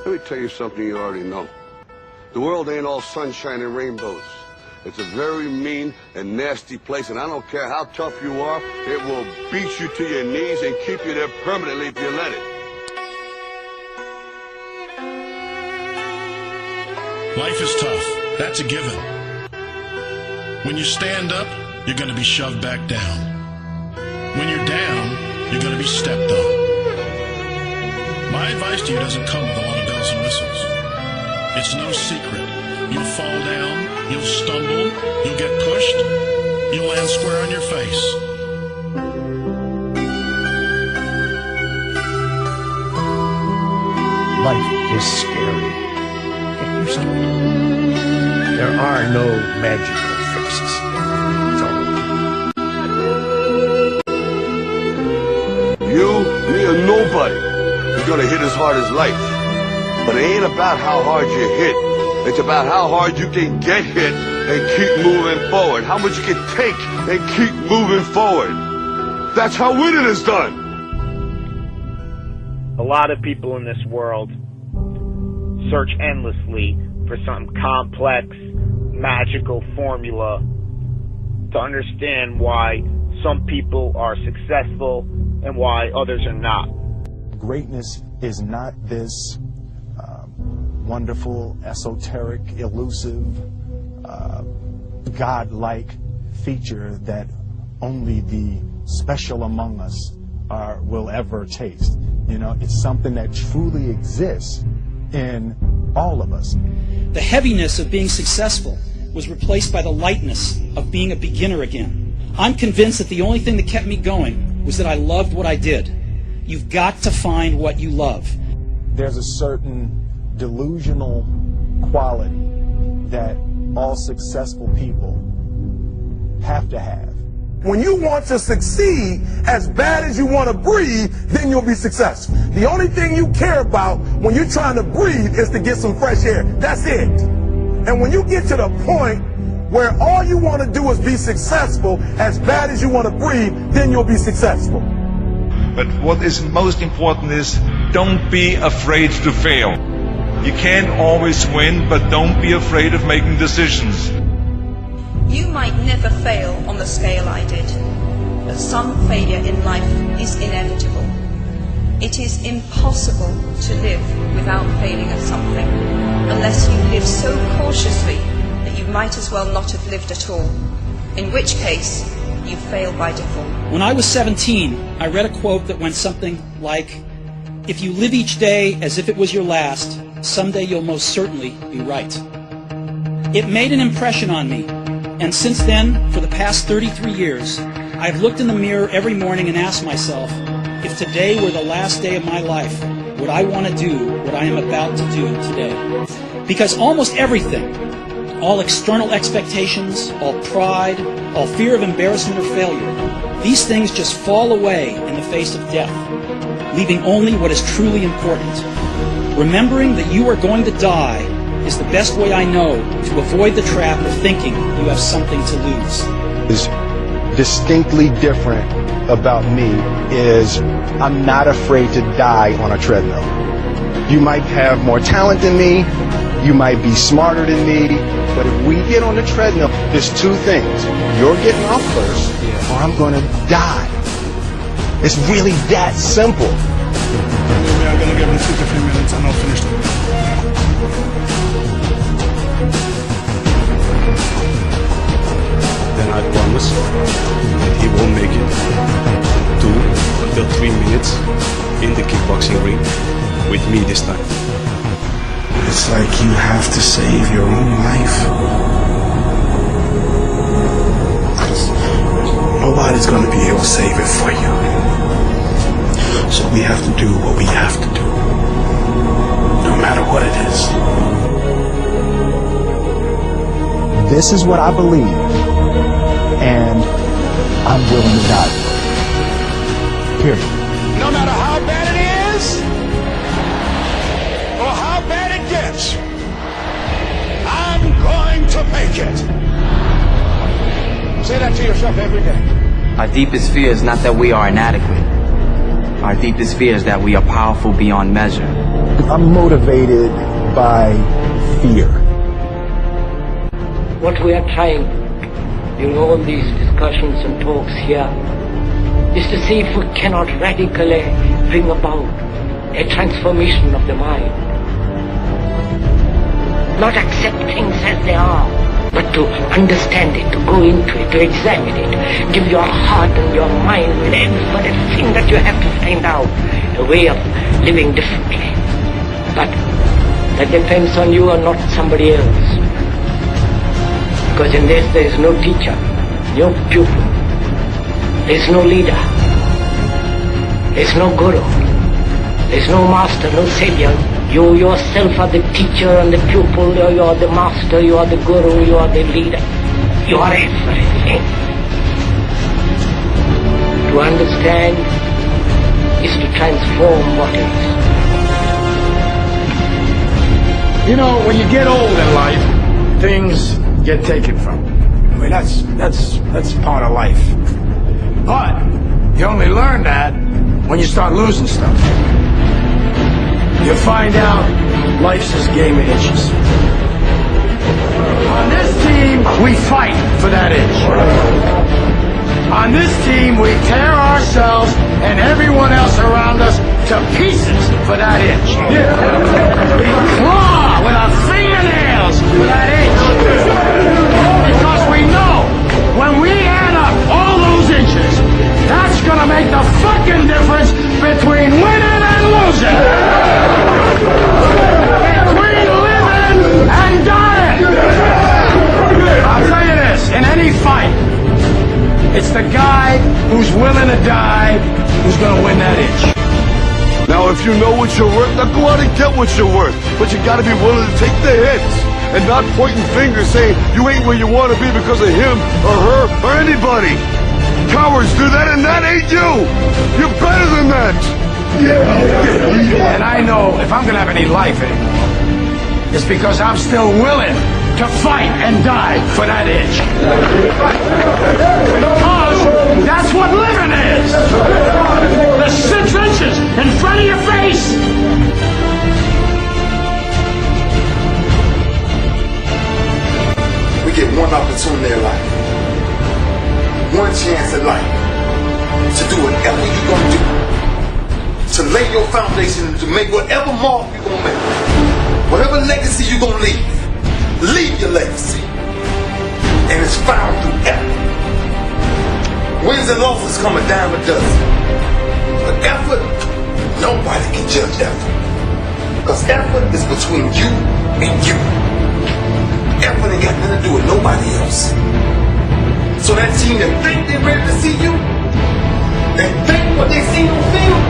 Let me tell you something you already know. The world ain't all sunshine and rainbows. It's a very mean and nasty place, and I don't care how tough you are, it will beat you to your knees and keep you there permanently if you let it. Life is tough. That's a given. When you stand up, you're going to be shoved back down. When you're down, you're going to be stepped on. My advice to you doesn't come with a lot of bells and whistles. It's no secret. You'll fall down, you'll stumble, you'll get pushed, you'll land square on your face. Life is scary. Get used to it. There are no magical fixes. It's all You, me, or nobody is gonna hit as hard as life. But it ain't about how hard you hit. It's about how hard you can get hit and keep moving forward. How much you can take and keep moving forward. That's how winning is done. A lot of people in this world search endlessly for some complex, magical formula to understand why some people are successful and why others are not. Greatness is not this wonderful, esoteric, elusive, God-like feature that only the special among us will ever taste. You know, it's something that truly exists in all of us. The heaviness of being successful was replaced by the lightness of being a beginner again. I'm convinced that the only thing that kept me going was that I loved what I did. You've got to find what you love. There's a certain delusional quality that all successful people have to have. When you want to succeed as bad as you want to breathe, then you'll be successful. The only thing you care about when you're trying to breathe is to get some fresh air. That's it. And when you get to the point where all you want to do is be successful as bad as you want to breathe, then you'll be successful. But what is most important is don't be afraid to fail. You can't always win, but don't be afraid of making decisions. You might never fail on the scale I did, but some failure in life is inevitable. It is impossible to live without failing at something, unless you live so cautiously that you might as well not have lived at all, in which case you fail by default. When I was 17, I read a quote that went something like, "If you live each day as if it was your last, someday you'll most certainly be right." It made an impression on me, and since then, for the past 33 years, I've looked in the mirror every morning and asked myself, if today were the last day of my life, would I want to do what I am about to do today? Because almost everything, all external expectations, all pride, all fear of embarrassment or failure, these things just fall away in the face of death, leaving only what is truly important. Remembering that you are going to die is the best way I know to avoid the trap of thinking you have something to lose. Is distinctly different about me is I'm not afraid to die on a treadmill. You might have more talent than me, you might be smarter than me, but if we get on the treadmill, there's two things. You're getting off first, or I'm going to die. It's really that simple. We are going to give them 2 to 3 minutes and I'll finish them. Then I promise that he will make it 2 until 3 minutes in the kickboxing ring with me this time. It's like you have to save your own life. Nobody's going to be able to save it for you. So we have to do what we have to do, no matter what it is. This is what I believe, and I'm willing to die. Period. No matter how bad it is, or how bad it gets, I'm going to make it. Say that to yourself every day. Our deepest fear is not that we are inadequate. Our deepest fear is that we are powerful beyond measure. I'm motivated by fear. What we are trying in all these discussions and talks here is to see if we cannot radically bring about a transformation of the mind. Not accept things as they are, but to understand it, to go into it, to examine it, give your heart and your mind with everything that you have to find out a way of living differently. But that depends on you and not somebody else. Because in this there is no teacher, no pupil, there is no leader, there is no guru, there is no master, no savior. You yourself are the teacher and the pupil, you are the master, you are the guru, you are the leader. You are everything. To understand is to transform what is. You know, when you get old in life, things get taken from you. I mean, that's part of life. But you only learn that when you start losing stuff. You find out life's this game of inches. On this team, we fight for that inch. On this team, we tear ourselves and everyone else around us to pieces for that inch. We claw with our fingernails for that inch. Because we know when we add up all those inches, that's gonna make the fucking difference between winning and losing. Between living and dying. I'll tell you this, in any fight, it's the guy who's willing to die who's gonna win that inch. Now, if you know what you're worth, now go out and get what you're worth. But you gotta be willing to take the hits and not pointing fingers saying you ain't where you want to be because of him or her or anybody. Cowards do that, and that ain't you. You're better than that. Yeah. And I know if I'm gonna have any life anymore, it's because I'm still willing to fight and die for that itch. Because that's what living is. The 6 inches in front of your face. We get one opportunity in life, one chance in life to do whatever you're gonna do, to lay your foundation, to make whatever mark you're gonna make, whatever legacy you're gonna leave your legacy, and it's found through effort. Wins and losses come a dime a dozen, but effort, nobody can judge effort, because effort is between you and you. Effort ain't got nothing to do with nobody else. So that team that think they're ready to see you, and think what they see on film,